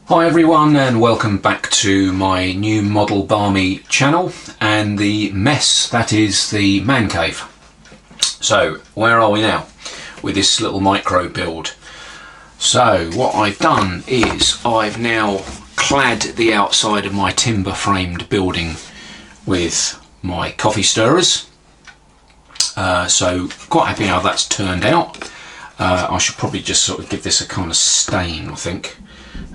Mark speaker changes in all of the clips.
Speaker 1: Hi everyone, and welcome back to my new Model Barmy channel and the mess that is the man cave. So where are we now with this little micro build? So what I've done is I've now clad the outside of my timber framed building with my coffee stirrers. So quite happy how that's turned out. I should probably just sort of give this a kind of stain, I think.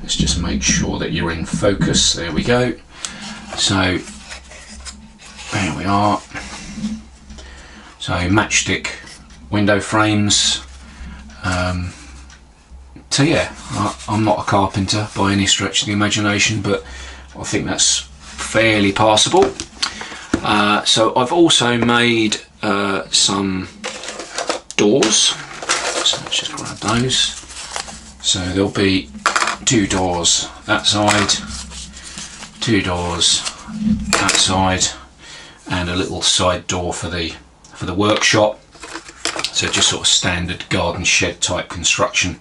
Speaker 1: Let's just make sure that you're in focus. There we go. So there we are. So matchstick window frames. So yeah, I'm not a carpenter by any stretch of the imagination, but I think that's fairly passable. So I've also made some doors. So let's just grab those. So there'll be 2 doors that side, 2 doors that side, and a little side door for the workshop. So just sort of standard garden shed type construction,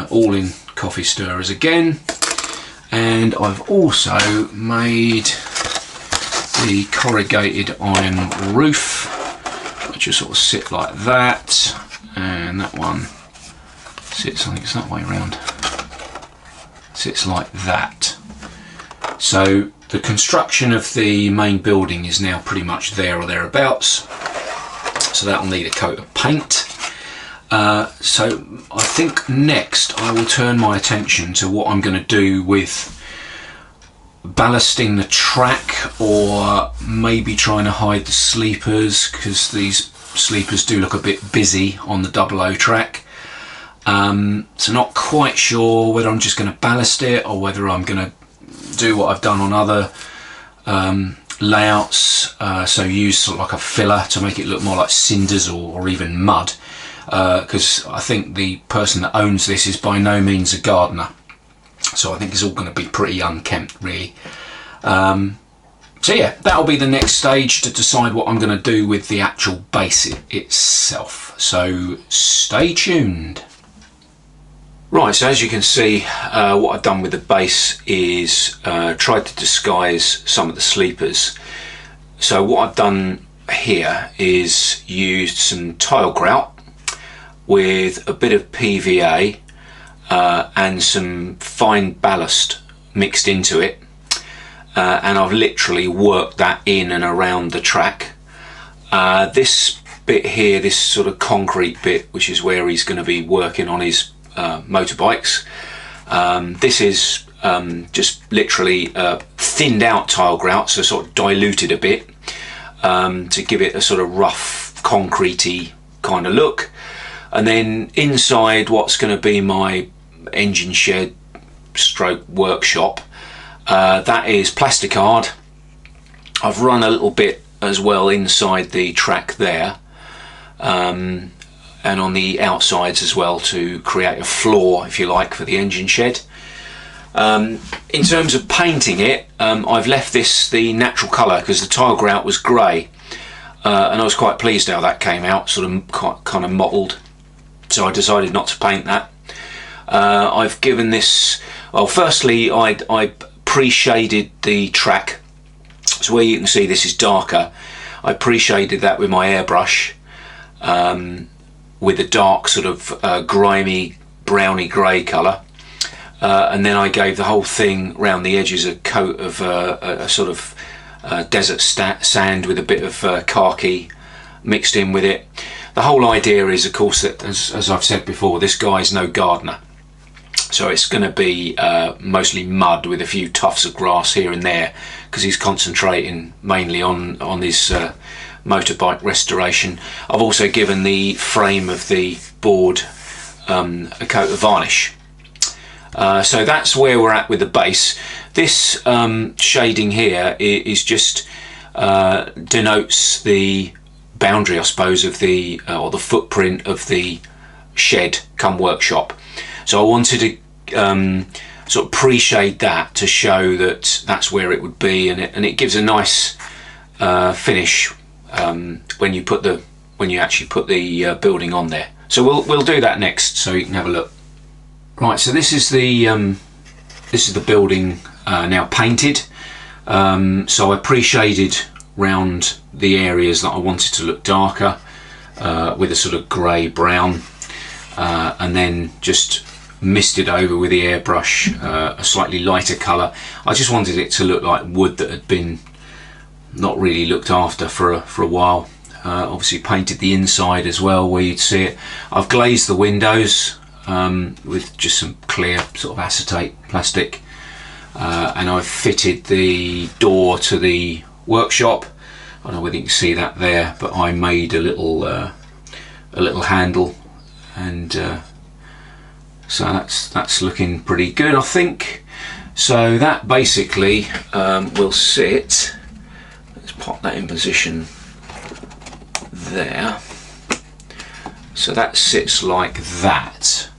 Speaker 1: all in coffee stirrers again. And I've also made the corrugated iron roof, which will sort of sit like that, and that one sits, I think it's that way around, sits like that. So the construction of the main building is now pretty much there or thereabouts, so that'll need a coat of paint. So I think next I will turn my attention to what I'm going to do with ballasting the track, or maybe trying to hide the sleepers, because these sleepers do look a bit busy on the 00 track. So not quite sure whether I'm just going to ballast it or whether I'm going to do what I've done on other layouts, so use sort of like a filler to make it look more like cinders or even mud, because I think the person that owns this is by no means a gardener, so I think it's all going to be pretty unkempt really. So yeah, that'll be the next stage to decide what I'm going to do with the actual base itself, so stay tuned. Right, so as you can see, what I've done with the base is tried to disguise some of the sleepers. So what I've done here is used some tile grout with a bit of PVA and some fine ballast mixed into it, and I've literally worked that in and around the track. This bit here, this sort of concrete bit, which is where he's going to be working on his motorbikes, this is just literally thinned out tile grout, so sort of diluted a bit to give it a sort of rough concretey kind of look. And then inside what's going to be my engine shed stroke workshop, that is plasticard. I've run a little bit as well inside the track there, and on the outsides as well, to create a floor, if you like, for the engine shed. In terms of painting it, I've left this the natural colour because the tile grout was grey, and I was quite pleased how that came out, sort of kind of mottled, so I decided not to paint that. I've given this, well, firstly I pre-shaded the track, so where you can see this is darker, I pre-shaded that with my airbrush, with a dark sort of grimy browny grey colour, and then I gave the whole thing round the edges a coat of a sort of desert sand with a bit of khaki mixed in with it. The whole idea is, of course, that as I've said before, this guy's no gardener, so it's going to be mostly mud with a few tufts of grass here and there, because he's concentrating mainly on his motorbike restoration. I've also given the frame of the board a coat of varnish. So that's where we're at with the base. This shading here is just denotes the boundary, I suppose, of the or the footprint of the shed come workshop. So I wanted to sort of pre-shade that to show that that's where it would be, and it gives a nice finish when you actually put the building on there. So we'll do that next, so you can have a look. Right, so this is the this is the building now painted. So I pre-shaded round the areas that I wanted to look darker with a sort of grey brown, and then just misted over with the airbrush a slightly lighter colour. I just wanted it to look like wood that had been not really looked after for a while. Obviously painted the inside as well where you'd see it. I've glazed the windows with just some clear sort of acetate plastic, and I've fitted the door to the workshop. I don't know whether you can see that there, but I made a little handle, and so that's looking pretty good, I think. So that basically will sit. Let's pop that in position there. So that sits like that.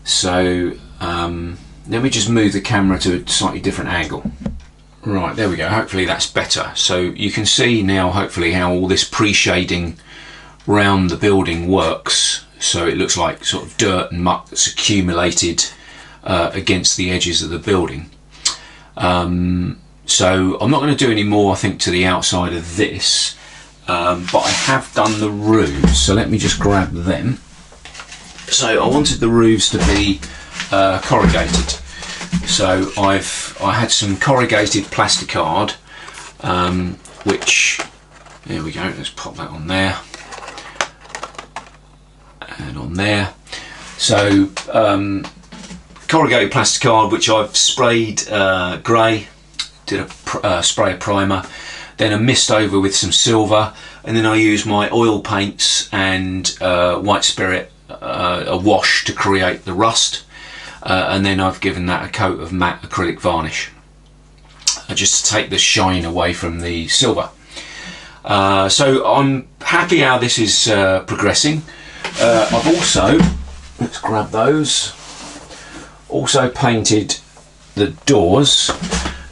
Speaker 1: So let me just move the camera to a slightly different angle. Right, there we go. Hopefully that's better. So you can see now hopefully how all this pre-shading round the building works. So it looks like sort of dirt and muck that's accumulated against the edges of the building. So I'm not going to do any more, I think, to the outside of this, but I have done the roofs. So let me just grab them. So I wanted the roofs to be corrugated. So I had some corrugated plasticard, which, there we go, let's pop that on there and on there. So corrugated plasticard, which I've sprayed grey, did a spray of primer, then a mist over with some silver, and then I used my oil paints and white spirit, a wash to create the rust. And then I've given that a coat of matte acrylic varnish just to take the shine away from the silver. So I'm happy how this is progressing. I've also, let's grab those, also painted the doors.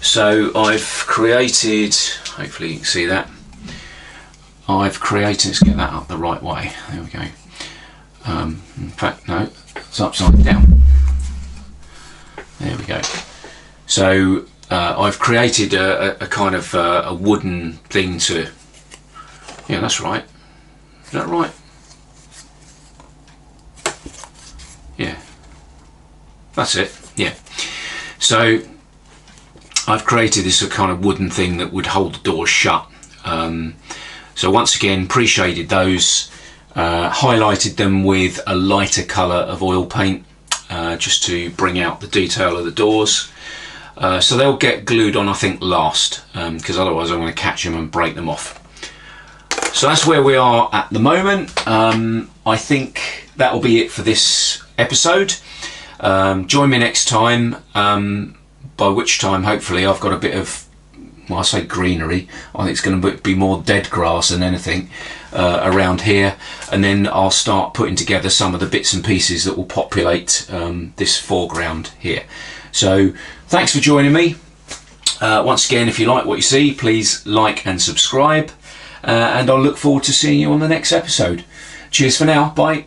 Speaker 1: So I've created, hopefully you can see that, I've created, let's get that up the right way, there we go. In fact, no, it's upside down. There we go. So I've created a kind of a wooden thing to, yeah, that's right. Is that right? Yeah, that's it. Yeah. So I've created this kind of wooden thing that would hold the doors shut. So once again, pre-shaded those, highlighted them with a lighter colour of oil paint, just to bring out the detail of the doors. So they'll get glued on, I think, last, because otherwise I'm going to catch them and break them off. So that's where we are at the moment. I think that will be it for this episode. Join me next time, by which time hopefully I've got a bit of, well, I say greenery, I think it's going to be more dead grass than anything around here, and then I'll start putting together some of the bits and pieces that will populate this foreground here. So thanks for joining me. Once again, if you like what you see, please like and subscribe, and I'll look forward to seeing you on the next episode. Cheers for now, bye.